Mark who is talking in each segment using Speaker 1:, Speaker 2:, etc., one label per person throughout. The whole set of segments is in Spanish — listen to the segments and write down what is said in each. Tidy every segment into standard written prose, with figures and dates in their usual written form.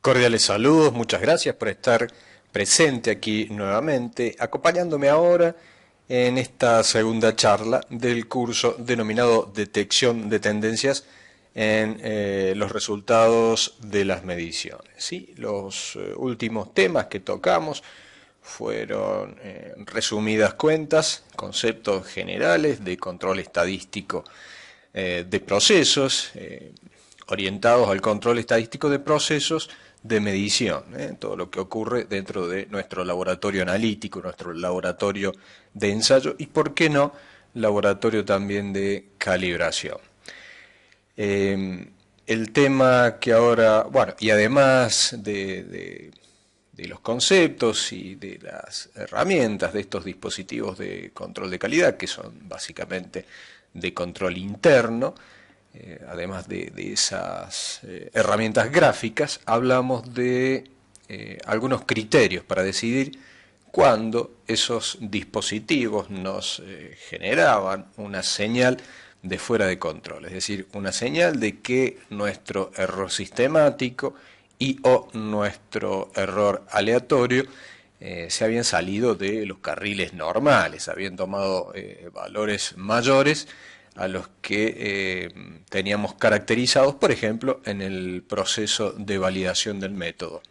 Speaker 1: Cordiales saludos, muchas gracias por estar presente aquí nuevamente, acompañándome ahora en esta segunda charla del curso denominado Detección de Tendencias en los resultados de las mediciones. ¿Sí? Los últimos temas que tocamos fueron resumidas cuentas, conceptos generales de control estadístico de procesos, orientados al control estadístico de procesos de medición, todo lo que ocurre dentro de nuestro laboratorio analítico, nuestro laboratorio de ensayo y, por qué no, laboratorio también de calibración. El tema que ahora, bueno, y además de los conceptos y de las herramientas de estos dispositivos de control de calidad, que son básicamente de control interno, además de esas herramientas gráficas, hablamos de algunos criterios para decidir cuándo esos dispositivos nos generaban una señal de fuera de control, es decir, una señal de que nuestro error sistemático y o nuestro error aleatorio se habían salido de los carriles normales, habían tomado valores mayores a los que teníamos caracterizados, por ejemplo, en el proceso de validación del método.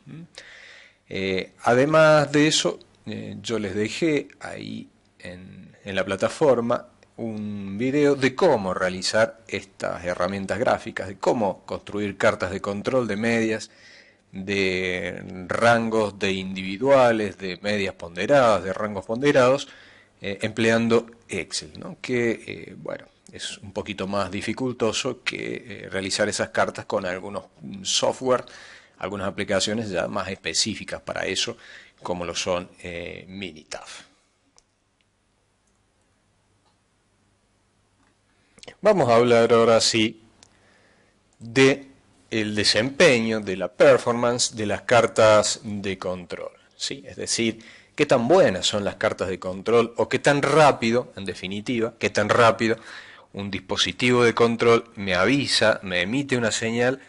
Speaker 1: Además de eso, yo les dejé ahí en la plataforma un video de cómo realizar estas herramientas gráficas, de cómo construir cartas de control de medias, de rangos de individuales, de medias ponderadas, de rangos ponderados, empleando Excel, ¿no? Que, bueno, es un poquito más dificultoso que realizar esas cartas con algunos software, algunas aplicaciones ya más específicas para eso, como lo son Minitab. Vamos a hablar ahora sí de el desempeño, de la performance de las cartas de control, ¿sí? Es decir, qué tan buenas son las cartas de control o qué tan rápido, en definitiva, qué tan rápido un dispositivo de control me avisa, me emite una señal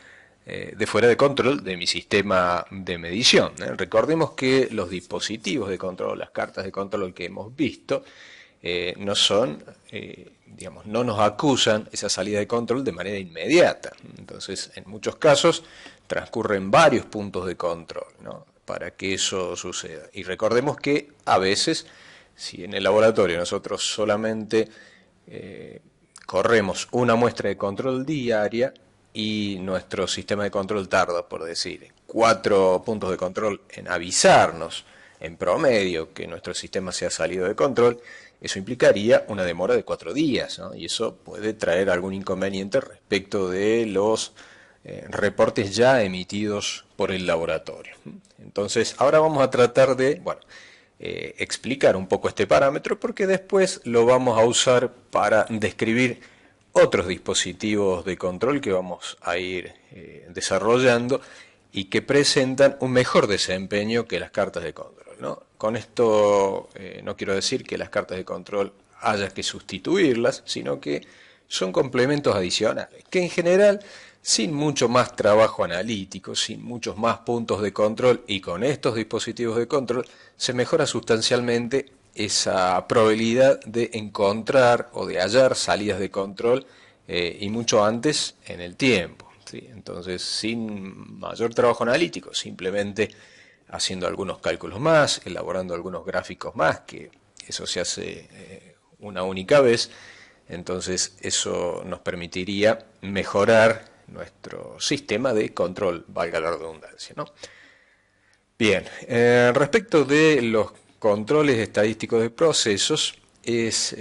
Speaker 1: de fuera de control de mi sistema de medición. Recordemos que los dispositivos de control, las cartas de control que hemos visto, no son, digamos, no nos acusan esa salida de control de manera inmediata. Entonces, en muchos casos, transcurren varios puntos de control, ¿no?, para que eso suceda. Y recordemos que a veces, si en el laboratorio nosotros solamente corremos una muestra de control diaria y nuestro sistema de control tarda, por decir, 4 puntos de control en avisarnos en promedio que nuestro sistema se ha salido de control, eso implicaría una demora de 4 días, ¿no? Y eso puede traer algún inconveniente respecto de los reportes ya emitidos por el laboratorio. Entonces, ahora vamos a tratar de, bueno, explicar un poco este parámetro porque después lo vamos a usar para describir otros dispositivos de control que vamos a ir desarrollando y que presentan un mejor desempeño que las cartas de control, ¿no? Con esto no quiero decir que las cartas de control haya que sustituirlas, sino que son complementos adicionales, que en general, sin mucho más trabajo analítico, sin muchos más puntos de control y con estos dispositivos de control, se mejora sustancialmente esa probabilidad de encontrar o de hallar salidas de control y mucho antes en el tiempo, ¿sí? Entonces, sin mayor trabajo analítico, simplemente haciendo algunos cálculos más, elaborando algunos gráficos más, que eso se hace una única vez, entonces eso nos permitiría mejorar nuestro sistema de control, valga la redundancia, ¿no? Bien, respecto de los controles estadísticos de procesos, es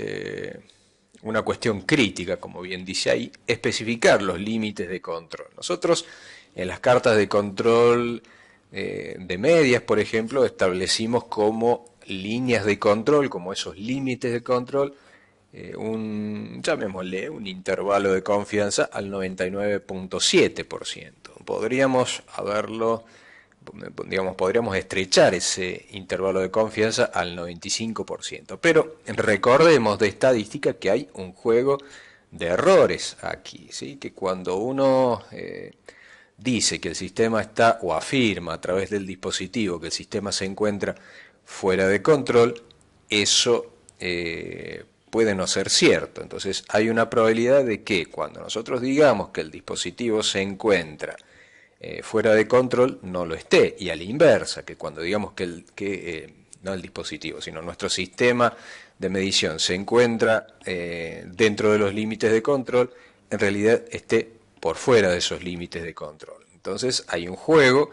Speaker 1: una cuestión crítica, como bien dice ahí, especificar los límites de control. Nosotros en las cartas de control de medias, por ejemplo, establecimos como líneas de control, como esos límites de control, llamémosle un intervalo de confianza al 99.7%. Podríamos haberlo, digamos, podríamos estrechar ese intervalo de confianza al 95%. Pero recordemos de estadística que hay un juego de errores aquí, ¿sí? Que cuando uno dice que el sistema está, o afirma a través del dispositivo que el sistema se encuentra fuera de control, eso puede no ser cierto. Entonces hay una probabilidad de que cuando nosotros digamos que el dispositivo se encuentra fuera de control, no lo esté, y a la inversa, que cuando digamos no el dispositivo, sino nuestro sistema de medición se encuentra dentro de los límites de control, en realidad esté por fuera de esos límites de control. Entonces hay un juego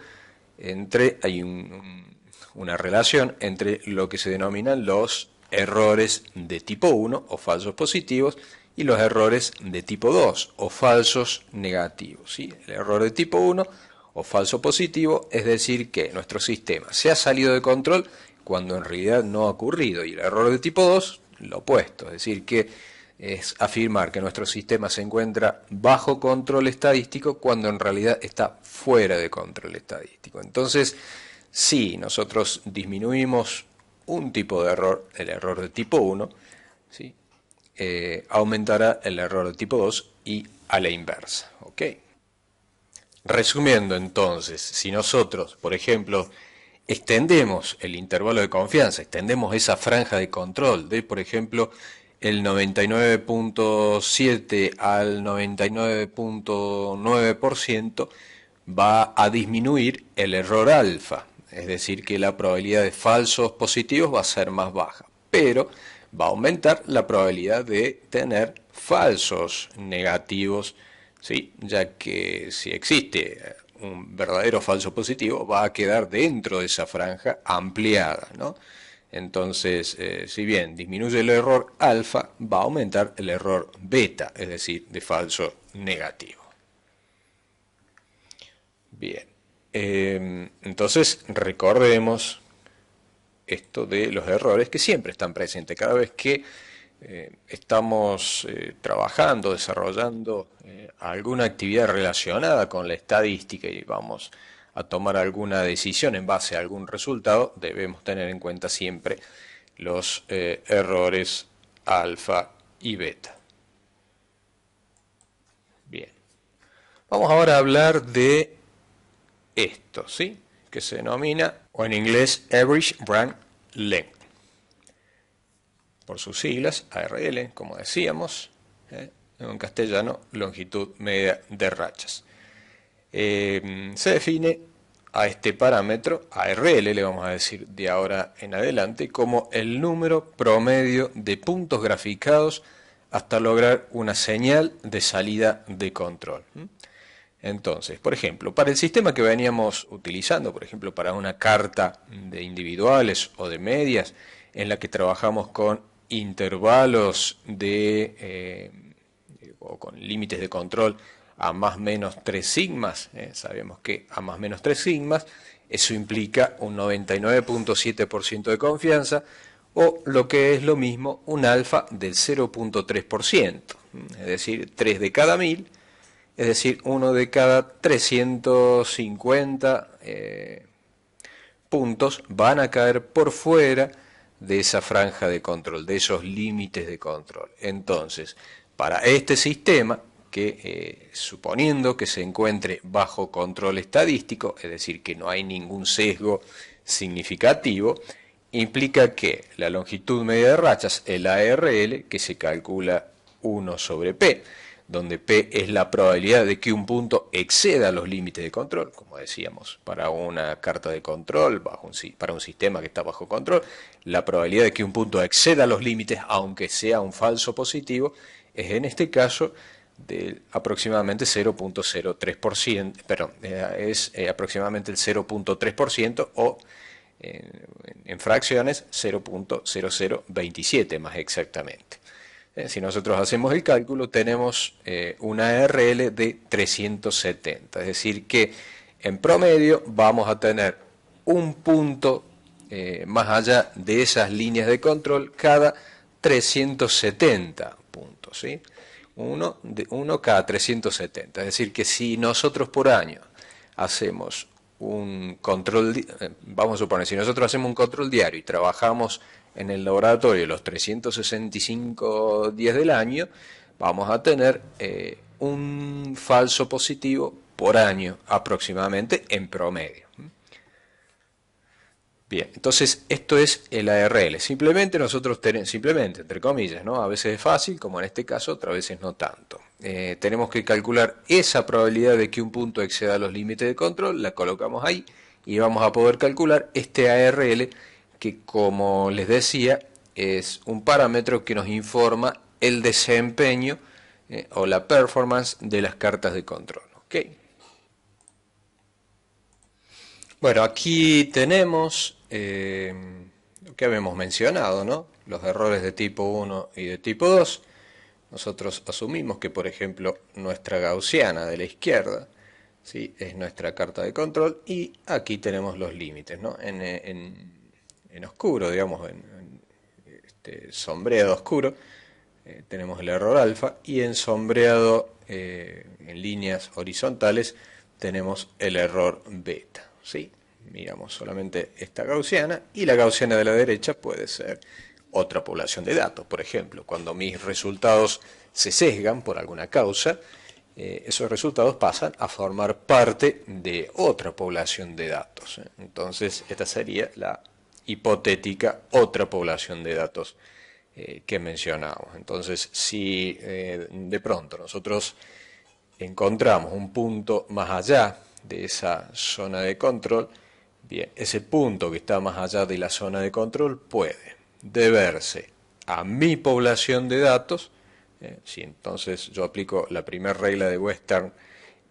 Speaker 1: una relación entre lo que se denominan los errores de tipo 1 o falsos positivos y los errores de tipo 2 o falsos negativos. ¿Sí? El error de tipo 1 o falso positivo es decir que nuestro sistema se ha salido de control cuando en realidad no ha ocurrido, y el error de tipo 2, lo opuesto, es decir que es afirmar que nuestro sistema se encuentra bajo control estadístico cuando en realidad está fuera de control estadístico. Entonces, si nosotros disminuimos un tipo de error, el error de tipo 1, ¿sí? Aumentará el error de tipo 2 y a la inversa. ¿Ok? Resumiendo entonces, si nosotros, por ejemplo, extendemos el intervalo de confianza, extendemos esa franja de control de, por ejemplo, el 99.7 al 99.9%, va a disminuir el error alfa, es decir, que la probabilidad de falsos positivos va a ser más baja, pero va a aumentar la probabilidad de tener falsos negativos, ¿sí? Ya que si existe un verdadero falso positivo, va a quedar dentro de esa franja ampliada, ¿no? Entonces, si bien disminuye el error alfa, va a aumentar el error beta, es decir, de falso negativo. Bien, entonces recordemos esto de los errores que siempre están presentes. Cada vez que estamos trabajando, desarrollando alguna actividad relacionada con la estadística y vamos a tomar alguna decisión en base a algún resultado, debemos tener en cuenta siempre los errores alfa y beta. Bien, vamos ahora a hablar de esto, ¿sí? Que se denomina, o en inglés, Average Run Length, por sus siglas, ARL, como decíamos, en castellano, longitud media de rachas. Se define a este parámetro, ARL, le vamos a decir de ahora en adelante, como el número promedio de puntos graficados hasta lograr una señal de salida de control. Entonces, por ejemplo, para el sistema que veníamos utilizando, por ejemplo, para una carta de individuales o de medias, en la que trabajamos con intervalos o con límites de control a más o menos 3 sigmas, sabemos que a más o menos 3 sigmas, eso implica un 99.7% de confianza, o lo que es lo mismo, un alfa del 0.3%, es decir, 3 de cada 1000, es decir, 1 de cada 350 puntos van a caer por fuera de esa franja de control, de esos límites de control. Entonces, para este sistema, que suponiendo que se encuentre bajo control estadístico, es decir, que no hay ningún sesgo significativo, implica que la longitud media de rachas, el ARL, que se calcula 1 sobre P, donde P es la probabilidad de que un punto exceda los límites de control, como decíamos, para una carta de control, para un sistema que está bajo control, la probabilidad de que un punto exceda los límites, aunque sea un falso positivo, es en este caso de aproximadamente 0.03%, perdón, es aproximadamente el 0.3% o en fracciones 0.0027 más exactamente. Si nosotros hacemos el cálculo, tenemos una ARL de 370, es decir que en promedio vamos a tener un punto más allá de esas líneas de control cada 370 puntos, ¿sí? Uno cada 370, es decir que si nosotros por año hacemos un control, vamos a suponer, si nosotros hacemos un control diario y trabajamos en el laboratorio los 365 días del año, vamos a tener un falso positivo por año aproximadamente en promedio. Bien, entonces esto es el ARL. Simplemente nosotros tenemos, simplemente, entre comillas, ¿no? A veces es fácil, como en este caso, otras veces no tanto. Tenemos que calcular esa probabilidad de que un punto exceda los límites de control, la colocamos ahí y vamos a poder calcular este ARL que, como les decía, es un parámetro que nos informa el desempeño o la performance de las cartas de control. ¿Ok? Bueno, aquí tenemos lo que habíamos mencionado, ¿no? Los errores de tipo 1 y de tipo 2. Nosotros asumimos que, por ejemplo, nuestra gaussiana de la izquierda, ¿sí?, es nuestra carta de control y aquí tenemos los límites, ¿no? En oscuro, digamos, en sombreado oscuro, tenemos el error alfa y en sombreado en líneas horizontales tenemos el error beta, ¿sí? Miramos solamente esta gaussiana y la gaussiana de la derecha puede ser otra población de datos. Por ejemplo, cuando mis resultados se sesgan por alguna causa, esos resultados pasan a formar parte de otra población de datos. Entonces, esta sería la hipotética otra población de datos que mencionamos. Entonces, si de pronto nosotros encontramos un punto más allá de esa zona de control, bien, ese punto que está más allá de la zona de control puede deberse a mi población de datos. Si entonces yo aplico la primera regla de Western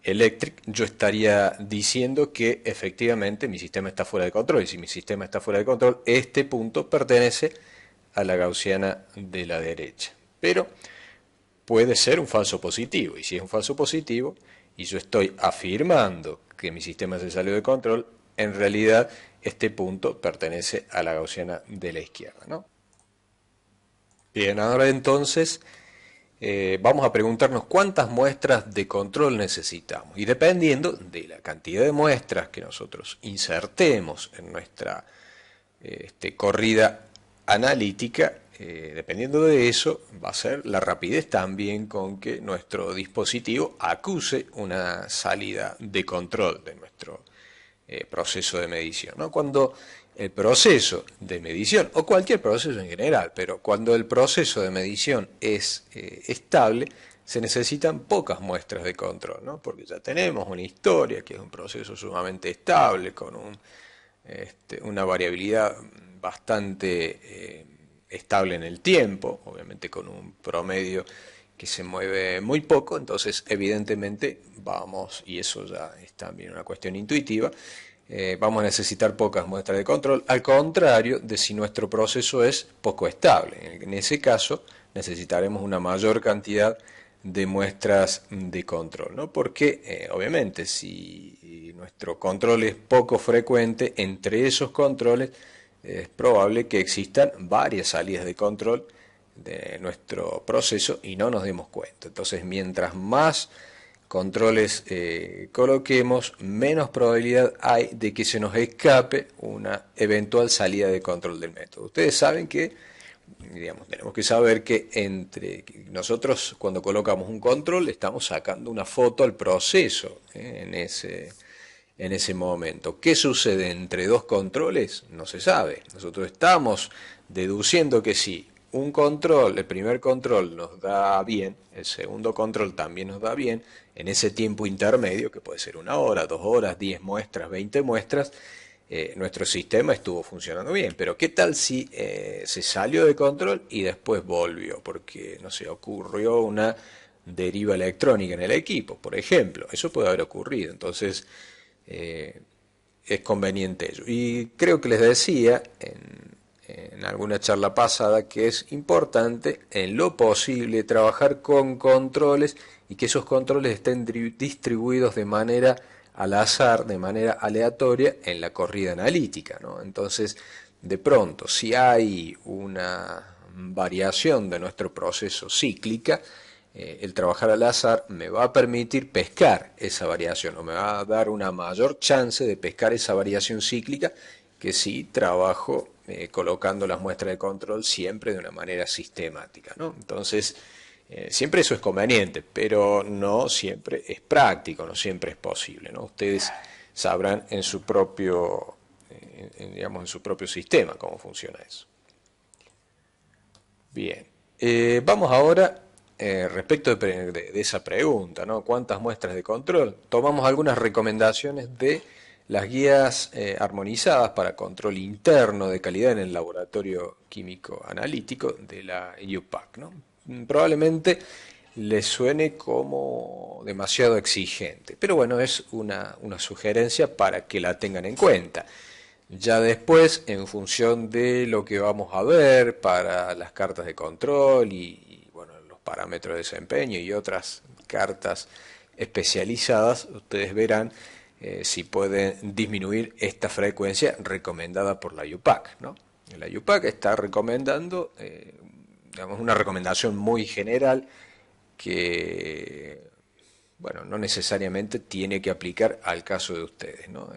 Speaker 1: Electric, yo estaría diciendo que efectivamente mi sistema está fuera de control, y si mi sistema está fuera de control, este punto pertenece a la gaussiana de la derecha. Pero puede ser un falso positivo, y si es un falso positivo, y yo estoy afirmando que mi sistema se salió de control, en realidad este punto pertenece a la gaussiana de la izquierda, ¿no? Bien, ahora entonces vamos a preguntarnos cuántas muestras de control necesitamos. Y dependiendo de la cantidad de muestras que nosotros insertemos en nuestra corrida analítica, dependiendo de eso, va a ser la rapidez también con que nuestro dispositivo acuse una salida de control de nuestro proceso de medición, ¿no? Cuando el proceso de medición, o cualquier proceso en general, pero cuando el proceso de medición es estable, se necesitan pocas muestras de control, ¿no? Porque ya tenemos una historia que es un proceso sumamente estable, con una variabilidad bastante estable en el tiempo, obviamente con un promedio que se mueve muy poco, entonces evidentemente vamos, y eso ya es también una cuestión intuitiva, vamos a necesitar pocas muestras de control, al contrario de si nuestro proceso es poco estable. En ese caso necesitaremos una mayor cantidad de muestras de control, ¿no? Porque obviamente si nuestro control es poco frecuente, entre esos controles es probable que existan varias salidas de control de nuestro proceso y no nos demos cuenta. Entonces, mientras más controles coloquemos, menos probabilidad hay de que se nos escape una eventual salida de control del método. Ustedes saben que, digamos, tenemos que saber que entre nosotros cuando colocamos un control estamos sacando una foto al proceso en ese momento. ¿Qué sucede entre dos controles? No se sabe. Nosotros estamos deduciendo que si un control, el primer control nos da bien, el segundo control también nos da bien, en ese tiempo intermedio, que puede ser 1 hora, 2 horas, 10 muestras, 20 muestras, nuestro sistema estuvo funcionando bien. Pero ¿qué tal si se salió de control y después volvió? Porque, no sé, ocurrió una deriva electrónica en el equipo, por ejemplo. Eso puede haber ocurrido. Entonces, es conveniente ello. Y creo que les decía en alguna charla pasada que es importante en lo posible trabajar con controles y que esos controles estén distribuidos de manera al azar, de manera aleatoria en la corrida analítica, ¿no? Entonces, de pronto, si hay una variación de nuestro proceso cíclica, el trabajar al azar me va a permitir pescar esa variación o me va a dar una mayor chance de pescar esa variación cíclica que si trabajo colocando las muestras de control siempre de una manera sistemática, ¿no? Entonces, Siempre eso es conveniente, pero no siempre es práctico, no siempre es posible, ¿no? Ustedes sabrán en su propio, digamos, en su propio sistema cómo funciona eso. Bien, vamos ahora, respecto de esa pregunta, ¿no? ¿Cuántas muestras de control? Tomamos algunas recomendaciones de las guías armonizadas para control interno de calidad en el laboratorio químico analítico de la IUPAC, ¿no? Probablemente les suene como demasiado exigente, pero bueno, es una sugerencia para que la tengan en cuenta. Ya después, en función de lo que vamos a ver para las cartas de control bueno, los parámetros de desempeño y otras cartas especializadas, ustedes verán si pueden disminuir esta frecuencia recomendada por la IUPAC, ¿no? La IUPAC está recomendando, digamos, una recomendación muy general que, bueno, no necesariamente tiene que aplicar al caso de ustedes, ¿no?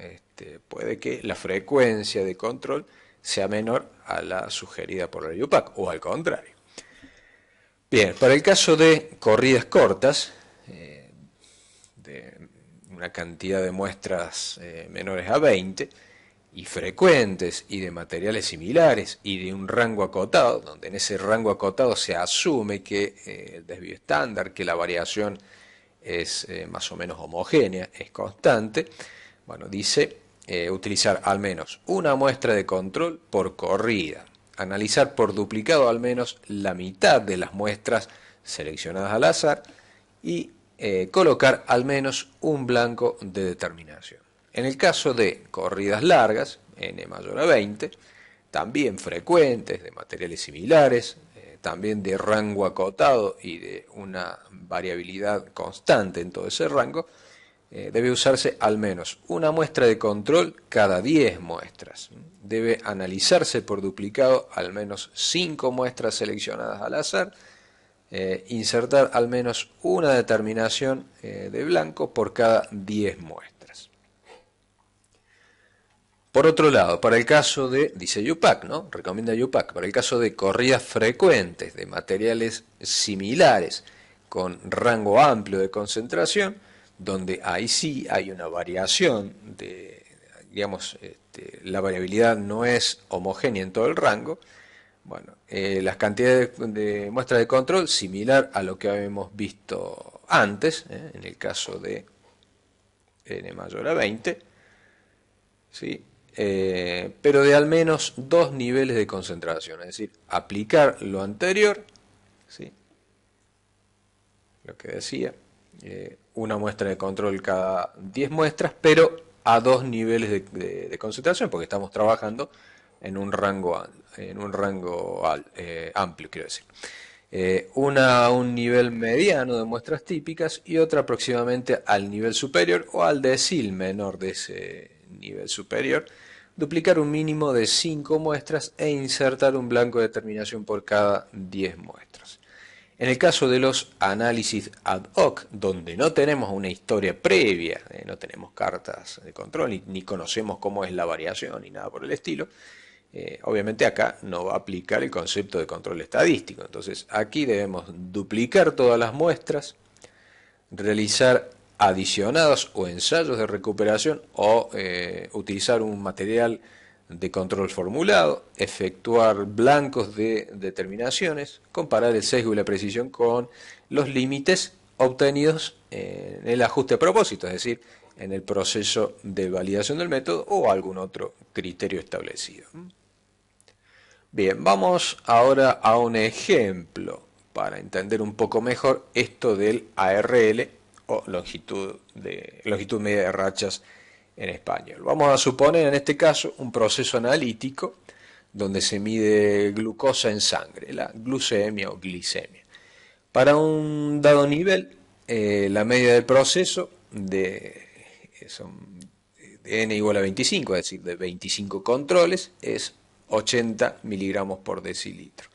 Speaker 1: Puede que la frecuencia de control sea menor a la sugerida por la IUPAC, o al contrario. Bien, para el caso de corridas cortas, de una cantidad de muestras menores a 20, y frecuentes, y de materiales similares, y de un rango acotado, donde en ese rango acotado se asume que el desvío estándar, que la variación es más o menos homogénea, es constante, bueno, dice utilizar al menos una muestra de control por corrida, analizar por duplicado al menos la mitad de las muestras seleccionadas al azar y colocar al menos un blanco de determinación. En el caso de corridas largas, n mayor a 20, también frecuentes, de materiales similares, también de rango acotado y de una variabilidad constante en todo ese rango, debe usarse al menos una muestra de control cada 10 muestras. Debe analizarse por duplicado al menos 5 muestras seleccionadas al azar, insertar al menos una determinación de blanco por cada 10 muestras. Por otro lado, para el caso de, dice IUPAC, ¿no? Recomienda IUPAC, para el caso de corridas frecuentes de materiales similares con rango amplio de concentración, donde ahí sí hay una variación de, digamos, la variabilidad no es homogénea en todo el rango, bueno, las cantidades de muestras de control similar a lo que habíamos visto antes, en el caso de n mayor a 20, ¿sí? Pero de al menos 2 niveles de concentración, es decir, aplicar lo anterior, ¿sí? Lo que decía, una muestra de control cada 10 muestras, pero a 2 niveles de concentración, porque estamos trabajando en un rango amplio, quiero decir. Una a un nivel mediano de muestras típicas y otra aproximadamente al nivel superior o al decil menor de ese nivel superior, duplicar un mínimo de 5 muestras e insertar un blanco de determinación por cada 10 muestras. En el caso de los análisis ad hoc, donde no tenemos una historia previa, no tenemos cartas de control, ni conocemos cómo es la variación, ni nada por el estilo, obviamente acá no va a aplicar el concepto de control estadístico. Entonces aquí debemos duplicar todas las muestras, realizar adicionados o ensayos de recuperación o utilizar un material de control formulado, efectuar blancos de determinaciones, comparar el sesgo y la precisión con los límites obtenidos en el ajuste a propósito, es decir, en el proceso de validación del método o algún otro criterio establecido. Bien, vamos ahora a un ejemplo para entender un poco mejor esto del ARL o longitud media de rachas en español. Vamos a suponer en este caso un proceso analítico donde se mide glucosa en sangre, la glucemia o glicemia. Para un dado nivel, la media del proceso de n igual a 25, es decir, de 25 controles, es 80 miligramos por decilitro.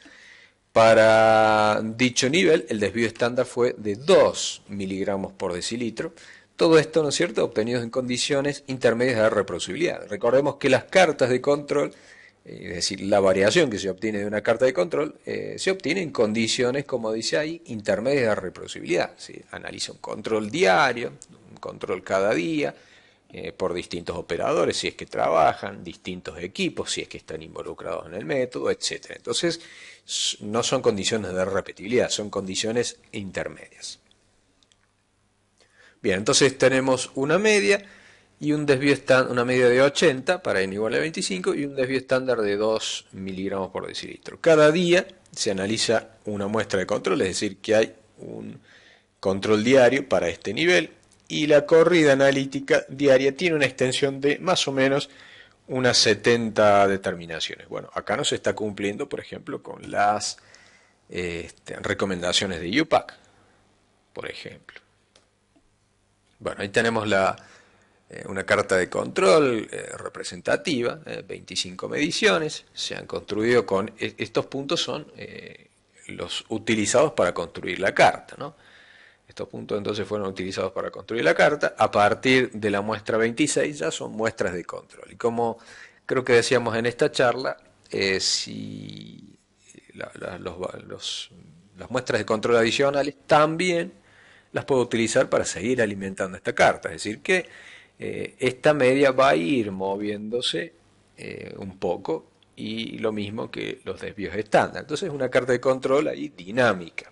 Speaker 1: Para dicho nivel, el desvío estándar fue de 2 miligramos por decilitro. Todo esto, ¿no es cierto?, obtenidos en condiciones intermedias de reproducibilidad. Recordemos que las cartas de control Es decir, la variación que se obtiene de una carta de control se obtiene en condiciones, como dice ahí, intermedias de reproducibilidad. ¿Sí? Analiza un control diario, un control cada día, por distintos operadores, si es que trabajan, distintos equipos, si es que están involucrados en el método, etc. Entonces, no son condiciones de repetibilidad, son condiciones intermedias. Bien, entonces tenemos una media y un desvío estándar, una media de 80 para n igual a 25 y un desvío estándar de 2 miligramos por decilitro. Cada día se analiza una muestra de control, es decir, que hay un control diario para este nivel y la corrida analítica diaria tiene una extensión de más o menos unas 70 determinaciones. Bueno, acá no se está cumpliendo, por ejemplo, con las recomendaciones de UPAC, por ejemplo. Bueno, ahí tenemos una carta de control representativa, 25 mediciones, se han construido con, estos puntos son los utilizados para construir la carta, ¿no? Estos puntos entonces fueron utilizados para construir la carta, a partir de la muestra 26 ya son muestras de control, y como creo que decíamos en esta charla, si las muestras de control adicionales también las puedo utilizar para seguir alimentando esta carta, es decir que esta media va a ir moviéndose un poco y lo mismo que los desvíos estándar. Entonces es una carta de control ahí dinámica.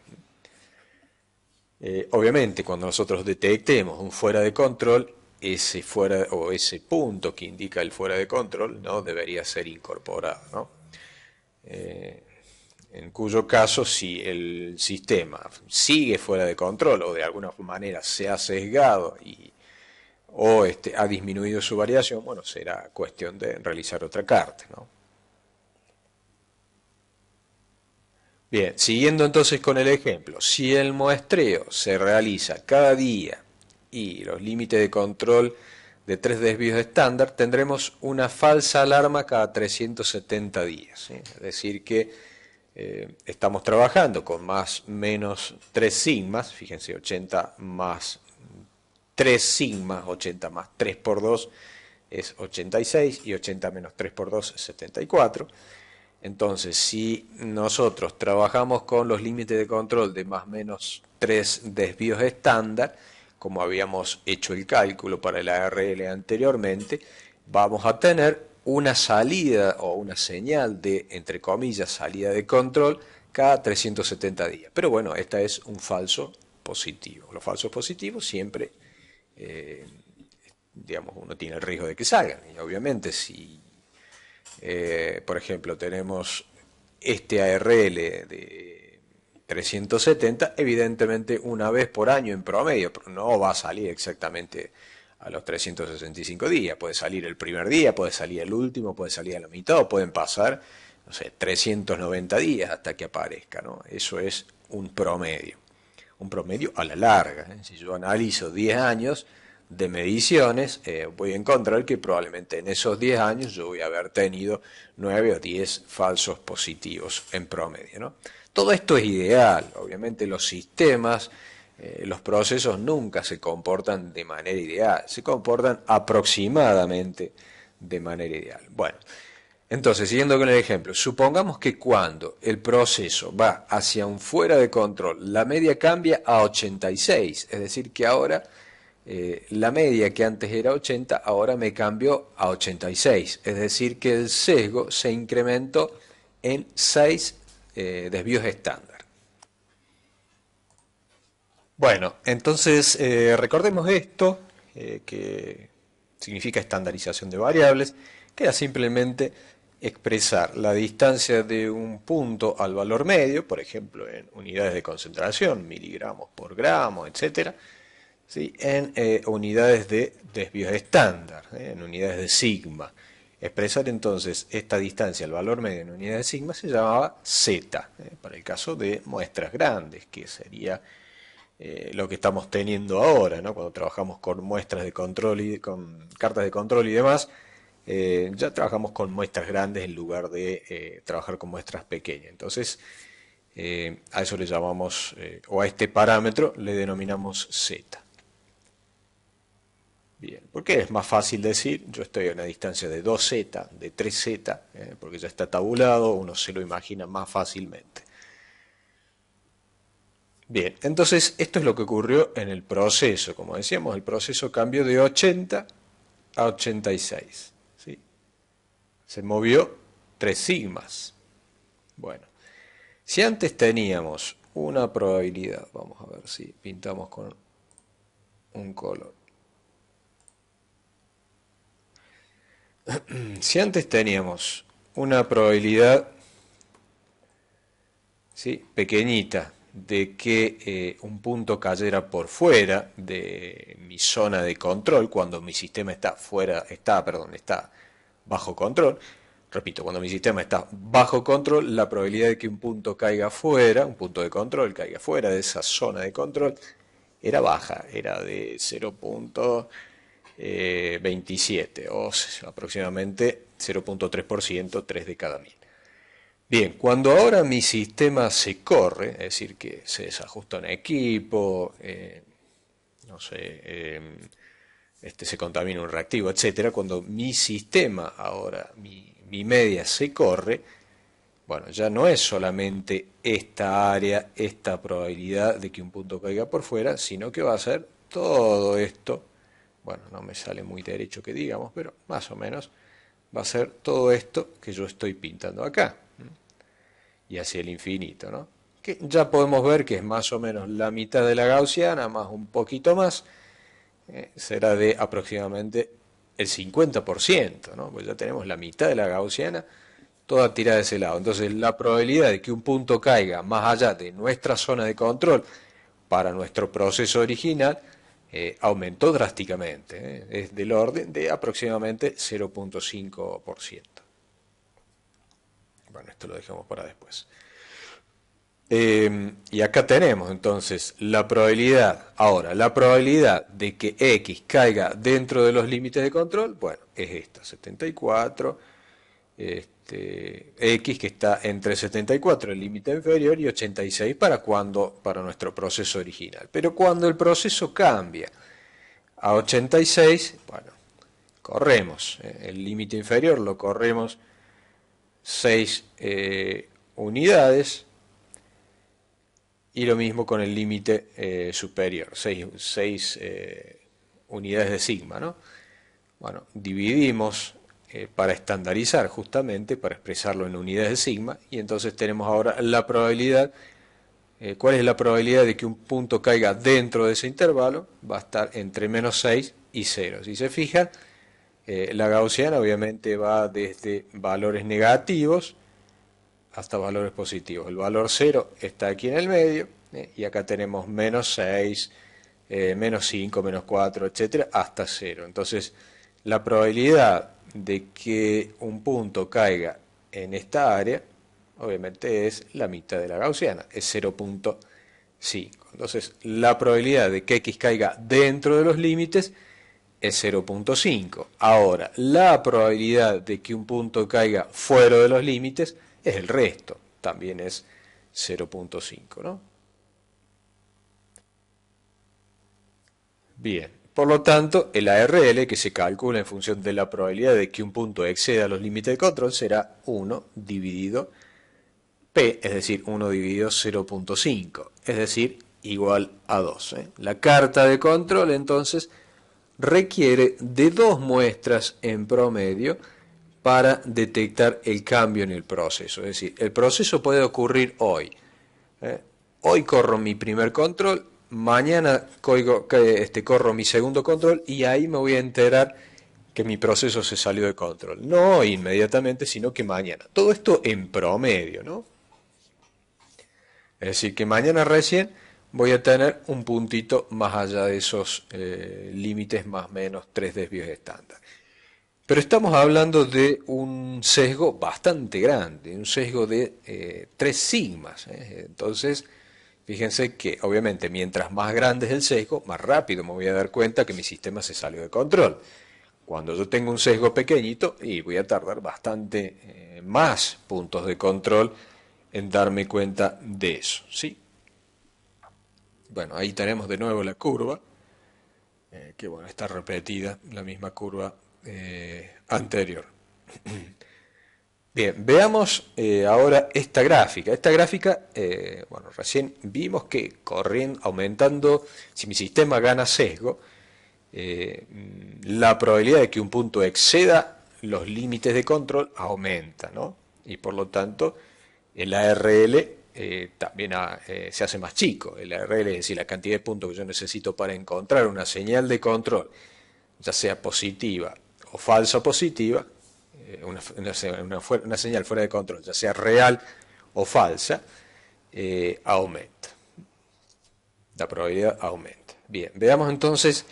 Speaker 1: Obviamente cuando nosotros detectemos un fuera de control, ese fuera o ese punto que indica el fuera de control no debería ser incorporado, ¿no? En cuyo caso, si el sistema sigue fuera de control o de alguna manera se ha sesgado o ha disminuido su variación, bueno, será cuestión de realizar otra carta, ¿no? Bien, siguiendo entonces con el ejemplo, si el muestreo se realiza cada día y los límites de control de 3 desvíos estándar, tendremos una falsa alarma cada 370 días, ¿sí? Es decir que estamos trabajando con más menos 3 sigmas, fíjense, 80 más 3 sigmas, 80 más 3 por 2 es 86 y 80 menos 3 por 2 es 74. Entonces, si nosotros trabajamos con los límites de control de más o menos 3 desvíos estándar, como habíamos hecho el cálculo para el ARL anteriormente, vamos a tener una salida o una señal de, entre comillas, salida de control cada 370 días. Pero bueno, esta es un falso positivo. Los falsos positivos siempre, digamos, uno tiene el riesgo de que salgan. Y obviamente si por ejemplo, tenemos este ARL de 370, evidentemente una vez por año en promedio, pero no va a salir exactamente a los 365 días, puede salir el primer día, puede salir el último, puede salir a la mitad, o pueden pasar, no sé, 390 días hasta que aparezca, ¿no? Eso es un promedio a la larga, ¿eh? Si yo analizo 10 años de mediciones, voy a encontrar que probablemente en esos 10 años yo voy a haber tenido 9 o 10 falsos positivos en promedio, ¿no? Todo esto es ideal, obviamente los sistemas, los procesos nunca se comportan de manera ideal, se comportan aproximadamente de manera ideal. Bueno, entonces, siguiendo con el ejemplo, supongamos que cuando el proceso va hacia un fuera de control, la media cambia a 86, es decir que ahora la media que antes era 80, ahora me cambió a 86, es decir que el sesgo se incrementó en 6 desvíos estándar. Bueno, entonces recordemos esto, que significa estandarización de variables, que era simplemente expresar la distancia de un punto al valor medio, por ejemplo en unidades de concentración, miligramos por gramo, etcétera, ¿sí? En unidades de desvíos estándar, en unidades de sigma. Expresar entonces esta distancia al valor medio en unidades de sigma se llamaba z, para el caso de muestras grandes, que sería lo que estamos teniendo ahora, ¿no? Cuando trabajamos con muestras de control y con cartas de control y demás, ya trabajamos con muestras grandes en lugar de trabajar con muestras pequeñas. Entonces, a eso le llamamos, o a este parámetro le denominamos z. Bien, porque es más fácil decir, yo estoy a una distancia de 2z, de 3z, porque ya está tabulado, uno se lo imagina más fácilmente. Bien, entonces esto es lo que ocurrió en el proceso. Como decíamos, el proceso cambió de 80 a 86. ¿Sí? Se movió 3 sigmas. Bueno, si antes teníamos una probabilidad, vamos a ver si pintamos con un color. Si antes teníamos una probabilidad, ¿sí?, pequeñita de que un punto cayera por fuera de mi zona de control cuando mi sistema está está bajo control. Repito, cuando mi sistema está bajo control, la probabilidad de que un punto caiga fuera, un punto de control caiga fuera de esa zona de control, era baja, era de 0,27 o aproximadamente 0,3%, 3 de cada 1000. Bien, cuando ahora mi sistema se corre, es decir, que se desajusta un equipo, no sé, se contamina un reactivo, etcétera, cuando mi sistema ahora, mi media se corre, bueno, ya no es solamente esta área, esta probabilidad de que un punto caiga por fuera, sino que va a ser todo esto, bueno, no me sale muy derecho que digamos, pero más o menos va a ser todo esto que yo estoy pintando acá y hacia el infinito, ¿no? Que ya podemos ver que es más o menos la mitad de la gaussiana, más un poquito más, será de aproximadamente el 50%, ¿no? Pues ya tenemos la mitad de la gaussiana toda tirada de ese lado. Entonces la probabilidad de que un punto caiga más allá de nuestra zona de control para nuestro proceso original aumentó drásticamente, es del orden de aproximadamente 0,5%. Bueno, esto lo dejamos para después. Y acá tenemos entonces la probabilidad, ahora, la probabilidad de que X caiga dentro de los límites de control, bueno, es esta, 74, X que está entre 74, el límite inferior, y 86 para nuestro proceso original. Pero cuando el proceso cambia a 86, bueno, corremos, el límite inferior lo corremos 6 unidades, y lo mismo con el límite superior, 6 unidades de sigma, ¿no? Bueno, dividimos para estandarizar justamente, para expresarlo en unidades de sigma, y entonces tenemos ahora la probabilidad, ¿cuál es la probabilidad de que un punto caiga dentro de ese intervalo? Va a estar entre menos 6 y 0. Si se fijan, la gaussiana obviamente va desde valores negativos hasta valores positivos. El valor 0 está aquí en el medio, y acá tenemos menos 6, menos 5, menos 4, etcétera, hasta 0. Entonces, la probabilidad de que un punto caiga en esta área, obviamente es la mitad de la gaussiana, es 0,5. Entonces, la probabilidad de que X caiga dentro de los límites es 0,5. Ahora, la probabilidad de que un punto caiga fuera de los límites es el resto, también es 0,5, ¿no? Bien, por lo tanto, el ARL, que se calcula en función de la probabilidad de que un punto exceda los límites de control, será 1 dividido P, es decir, 1 dividido 0,5, es decir, igual a 2. La carta de control, entonces, requiere de 2 muestras en promedio para detectar el cambio en el proceso. Es decir, el proceso puede ocurrir hoy. ¿eh? Hoy corro mi primer control, mañana corro mi segundo control, y ahí me voy a enterar que mi proceso se salió de control. No hoy inmediatamente, sino que mañana. Todo esto en promedio, ¿no? Es decir, que mañana recién voy a tener un puntito más allá de esos límites más o menos 3 desvíos estándar. Pero estamos hablando de un sesgo bastante grande, un sesgo de 3 sigmas. Entonces, fíjense que obviamente mientras más grande es el sesgo, más rápido me voy a dar cuenta que mi sistema se salió de control. Cuando yo tengo un sesgo pequeñito, y voy a tardar bastante más puntos de control en darme cuenta de eso, ¿sí? Bueno, ahí tenemos de nuevo la curva. que bueno, está repetida la misma curva anterior. Bien, veamos ahora esta gráfica. Esta gráfica, bueno, recién vimos que corriendo, aumentando, si mi sistema gana sesgo, la probabilidad de que un punto exceda los límites de control aumenta, ¿no? Y por lo tanto, el ARL también se hace más chico. El ARL es decir, la cantidad de puntos que yo necesito para encontrar una señal de control, ya sea positiva o falsa positiva, una señal fuera de control, ya sea real o falsa, aumenta. La probabilidad aumenta. Bien, veamos entonces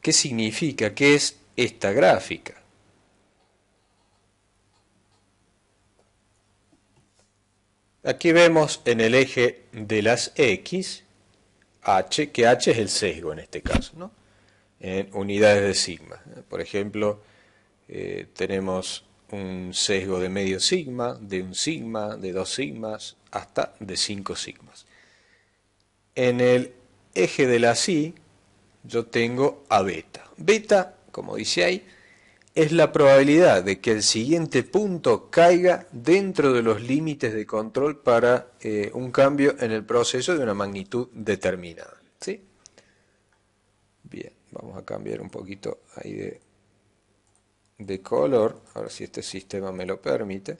Speaker 1: qué significa, qué es esta gráfica. Aquí vemos en el eje de las X, H, que H es el sesgo en este caso, ¿no? En unidades de sigma. Por ejemplo, tenemos un sesgo de medio sigma, de un sigma, de 2 sigmas, hasta de 5 sigmas. En el eje de la Y, yo tengo a beta. Beta, como dice ahí, es la probabilidad de que el siguiente punto caiga dentro de los límites de control para un cambio en el proceso de una magnitud determinada. ¿Sí? Bien, vamos a cambiar un poquito ahí de color, a ver si este sistema me lo permite.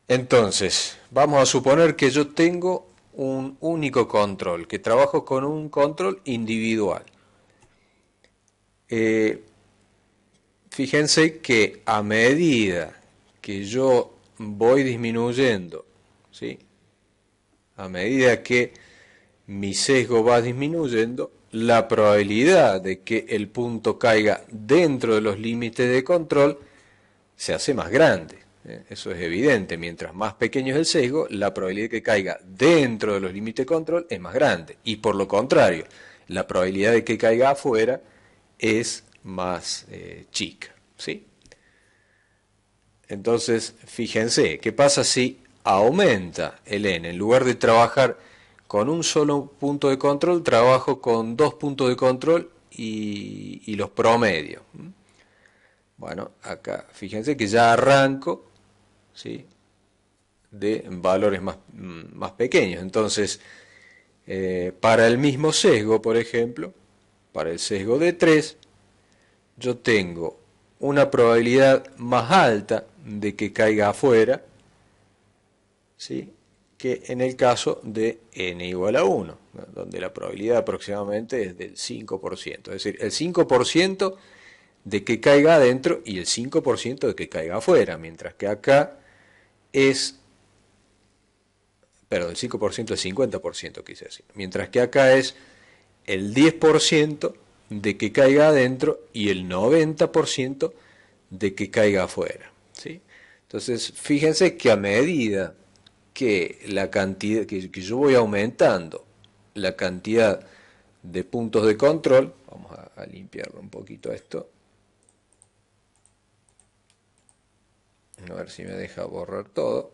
Speaker 1: Entonces, vamos a suponer que yo tengo un único control, que trabajo con un control individual. Fíjense que a medida que yo voy disminuyendo, ¿sí? A medida que mi sesgo va disminuyendo, la probabilidad de que el punto caiga dentro de los límites de control se hace más grande. Eso es evidente. Mientras más pequeño es el sesgo, la probabilidad de que caiga dentro de los límites de control es más grande. Y por lo contrario, la probabilidad de que caiga afuera es más chica. ¿Sí? Entonces, fíjense, ¿qué pasa si aumenta el n? En lugar de trabajar con un solo punto de control, trabajo con 2 puntos de control y los promedios. Bueno, acá fíjense que ya arranco, ¿sí?, de valores más pequeños. Entonces, para el mismo sesgo, por ejemplo, para el sesgo de 3, yo tengo una probabilidad más alta de que caiga afuera, ¿sí?, que en el caso de n igual a 1, ¿no?, donde la probabilidad aproximadamente es del 5%. Es decir, el 5% de que caiga adentro y el 5% de que caiga afuera, mientras que acá es, perdón, el 5% el 50% quise decir, mientras que acá es el 10% de que caiga adentro y el 90% de que caiga afuera, ¿sí? Entonces, fíjense que a medida que la cantidad que yo voy aumentando la cantidad de puntos de control, vamos a limpiarlo un poquito esto, a ver si me deja borrar todo.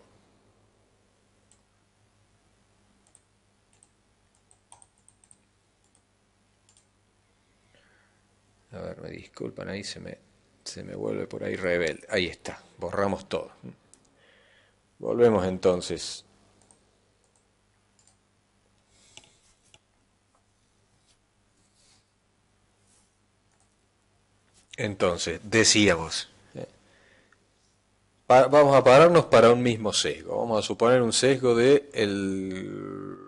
Speaker 1: A ver, me disculpan, ahí se me vuelve por ahí rebelde. Ahí está, borramos todo. Volvemos entonces. Entonces, decíamos, vamos a pararnos para un mismo sesgo. Vamos a suponer un sesgo de el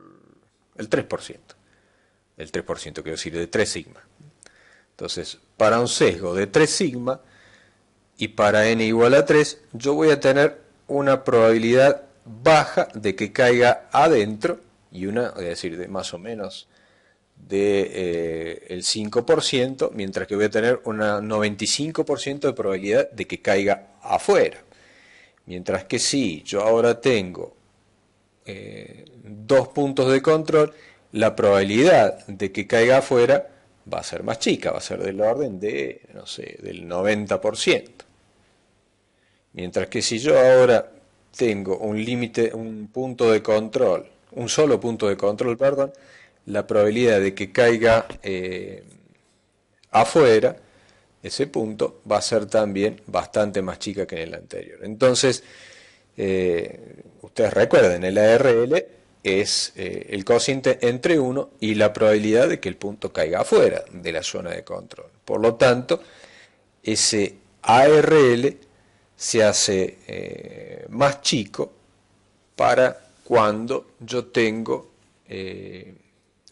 Speaker 1: 3%. El 3%, quiero decir, de 3 sigma. Entonces, para un sesgo de 3 sigma y para n igual a 3, yo voy a tener una probabilidad baja de que caiga adentro y una, es decir, de más o menos de el 5%, mientras que voy a tener un 95% de probabilidad de que caiga afuera. Mientras que si yo ahora tengo 2 puntos de control, la probabilidad de que caiga afuera va a ser más chica, va a ser del orden de, no sé, del 90%. Mientras que si yo ahora tengo un límite, un punto de control un solo punto de control, perdón, la probabilidad de que caiga afuera, ese punto va a ser también bastante más chica que en el anterior. Entonces, ustedes recuerden, el ARL es el cociente entre 1 y la probabilidad de que el punto caiga afuera de la zona de control. Por lo tanto, ese ARL se hace más chico para cuando yo tengo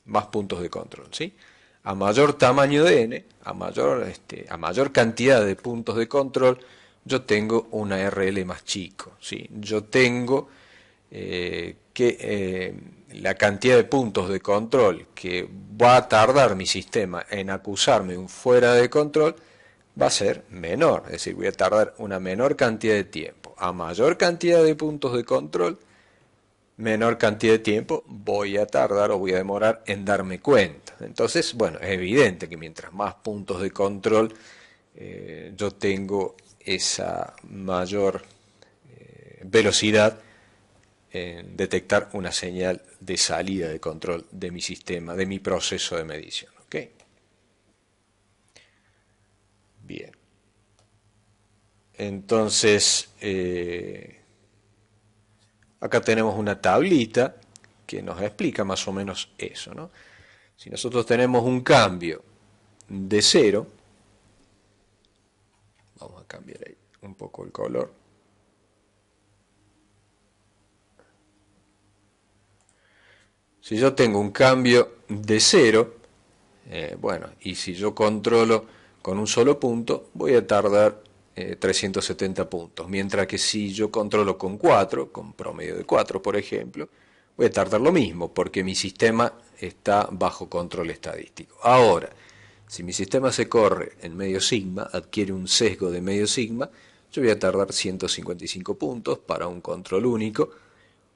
Speaker 1: más puntos de control, ¿sí? A mayor tamaño de n, a mayor cantidad de puntos de control, yo tengo una RL más chico, ¿sí? Yo tengo la cantidad de puntos de control que va a tardar mi sistema en acusarme un fuera de control va a ser menor, es decir, voy a tardar una menor cantidad de tiempo. A mayor cantidad de puntos de control, menor cantidad de tiempo voy a tardar o voy a demorar en darme cuenta. Entonces, bueno, es evidente que mientras más puntos de control yo tengo esa mayor velocidad en detectar una señal de salida de control de mi sistema, de mi proceso de medición. ¿Ok? Bien. Entonces, acá tenemos una tablita que nos explica más o menos eso, ¿no? Si nosotros tenemos un cambio de 0, vamos a cambiar ahí un poco el color. Si yo tengo un cambio de 0, bueno, y si yo controlo con un solo punto, voy a tardar 370 puntos, mientras que si yo controlo con 4, con promedio de 4 por ejemplo, voy a tardar lo mismo, porque mi sistema está bajo control estadístico. Ahora, si mi sistema se corre en medio sigma, adquiere un sesgo de medio sigma, yo voy a tardar 155 puntos para un control único,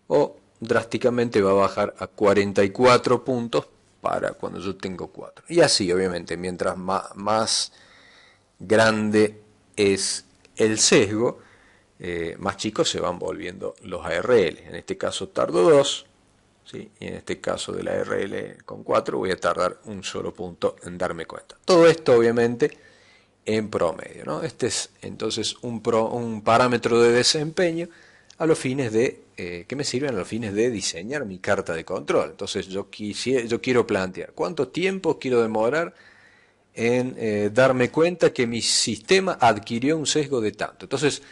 Speaker 1: o drásticamente va a bajar a 44 puntos para cuando yo tengo 4. Y así, obviamente, mientras más grande es el sesgo, más chicos se van volviendo los ARL. En este caso tardo 2, ¿sí? Y en este caso de la ARL con 4 voy a tardar un solo punto en darme cuenta. Todo esto obviamente en promedio, ¿no? Este es entonces un parámetro de desempeño a los fines de que me sirven a los fines de diseñar mi carta de control. Entonces yo quiero plantear cuánto tiempo quiero demorar en darme cuenta que mi sistema adquirió un sesgo de tanto. Entonces,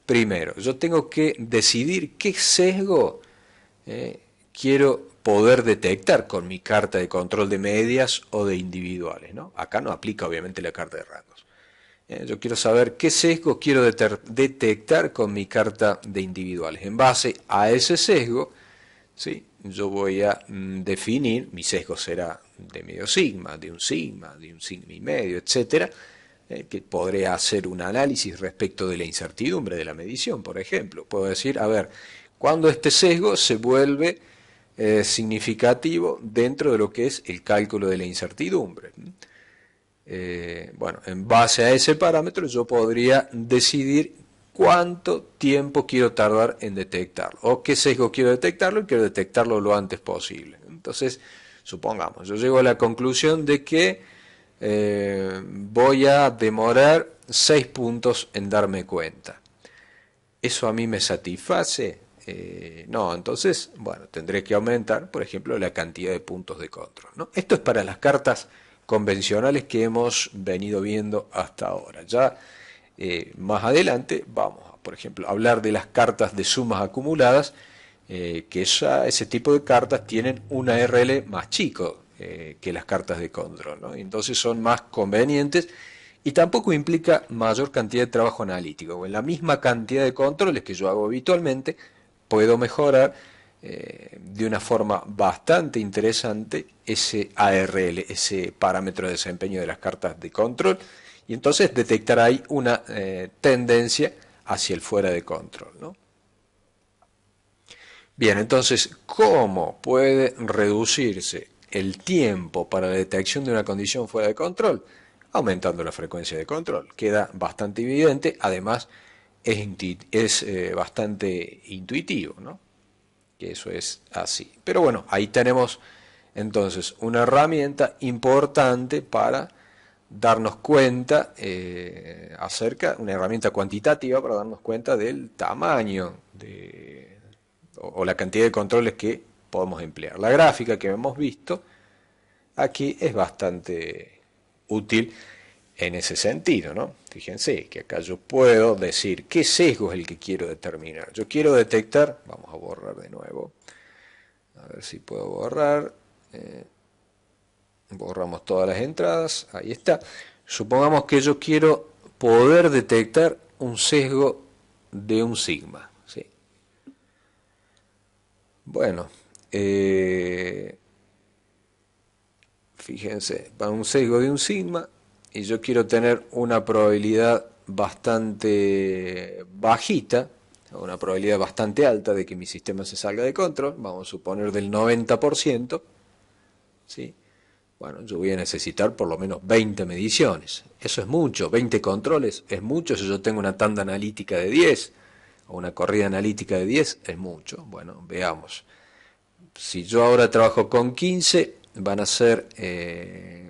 Speaker 1: primero, yo tengo que decidir qué sesgo quiero poder detectar con mi carta de control de medias o de individuales, ¿no? Acá no aplica obviamente la carta de rangos. Yo quiero saber qué sesgo quiero detectar con mi carta de individuales. En base a ese sesgo, ¿sí? Yo voy a definir, mi sesgo será de medio sigma, de un sigma y medio, etcétera, que podré hacer un análisis respecto de la incertidumbre de la medición, por ejemplo. Puedo decir, a ver, cuando este sesgo se vuelve significativo dentro de lo que es el cálculo de la incertidumbre. Bueno, en base a ese parámetro yo podría decidir cuánto tiempo quiero tardar en detectarlo, o qué sesgo quiero detectarlo y quiero detectarlo lo antes posible. Entonces, supongamos, yo llego a la conclusión de que voy a demorar 6 puntos en darme cuenta. ¿Eso a mí me satisface? No, entonces, bueno, tendré que aumentar, por ejemplo, la cantidad de puntos de control, ¿no? Esto es para las cartas convencionales que hemos venido viendo hasta ahora. Ya más adelante vamos a, por ejemplo, hablar de las cartas de sumas acumuladas, que ese tipo de cartas tienen un ARL más chico que las cartas de control, ¿no? Entonces son más convenientes y tampoco implica mayor cantidad de trabajo analítico. En la misma cantidad de controles que yo hago habitualmente, puedo mejorar de una forma bastante interesante ese ARL, ese parámetro de desempeño de las cartas de control, y entonces detectar ahí una tendencia hacia el fuera de control, ¿no? Bien, entonces, ¿cómo puede reducirse el tiempo para la detección de una condición fuera de control? Aumentando la frecuencia de control. Queda bastante evidente, además es bastante intuitivo, ¿no? que eso es así. Pero bueno, ahí tenemos entonces una herramienta importante para darnos cuenta una herramienta cuantitativa para darnos cuenta del tamaño o la cantidad de controles que podemos emplear. La gráfica que hemos visto aquí es bastante útil en ese sentido, ¿no? Fíjense que acá yo puedo decir qué sesgo es el que quiero determinar. Yo quiero detectar, vamos a borrar de nuevo, a ver si puedo borrar, borramos todas las entradas, ahí está. Supongamos que yo quiero poder detectar un sesgo de un sigma, ¿sí? Bueno, fíjense, para un sesgo de un sigma, y yo quiero tener una probabilidad bastante bajita, una probabilidad bastante alta de que mi sistema se salga de control, vamos a suponer del 90%, ¿sí? Bueno, yo voy a necesitar por lo menos 20 mediciones. Eso es mucho, 20 controles es mucho. Si yo tengo una tanda analítica de 10 o una corrida analítica de 10, es mucho. Bueno, veamos. Si yo ahora trabajo con 15, van a ser,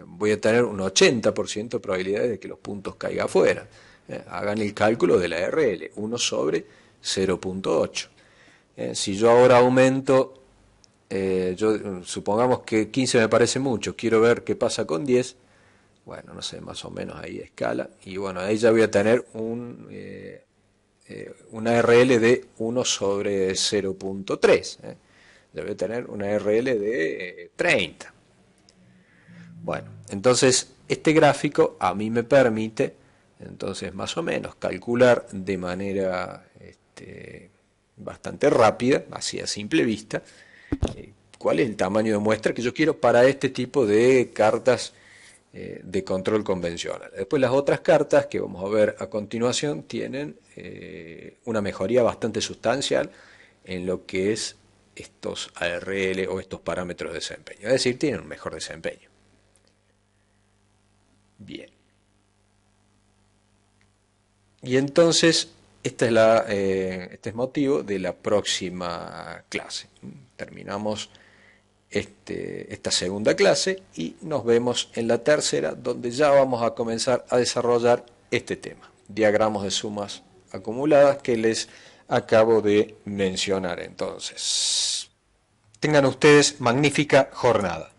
Speaker 1: voy a tener un 80% de probabilidades de que los puntos caigan afuera. Hagan el cálculo de la RL, 1 sobre 0.8. Si yo ahora aumento, supongamos que 15 me parece mucho, quiero ver qué pasa con 10, bueno, no sé, más o menos ahí escala, y bueno, ahí ya voy a tener una RL de 1 sobre 0.3, debe tener una RL de 30. Bueno, entonces este gráfico a mí me permite, entonces más o menos, calcular de manera bastante rápida, así a simple vista, cuál es el tamaño de muestra que yo quiero para este tipo de cartas de control convencional. Después las otras cartas que vamos a ver a continuación tienen una mejoría bastante sustancial en lo que es estos ARL o estos parámetros de desempeño, es decir, tienen un mejor desempeño. Bien. Y entonces, este es motivo de la próxima clase. Terminamos esta segunda clase y nos vemos en la tercera, donde ya vamos a comenzar a desarrollar este tema, diagramas de sumas acumuladas que les acabo de mencionar. Entonces, tengan ustedes magnífica jornada.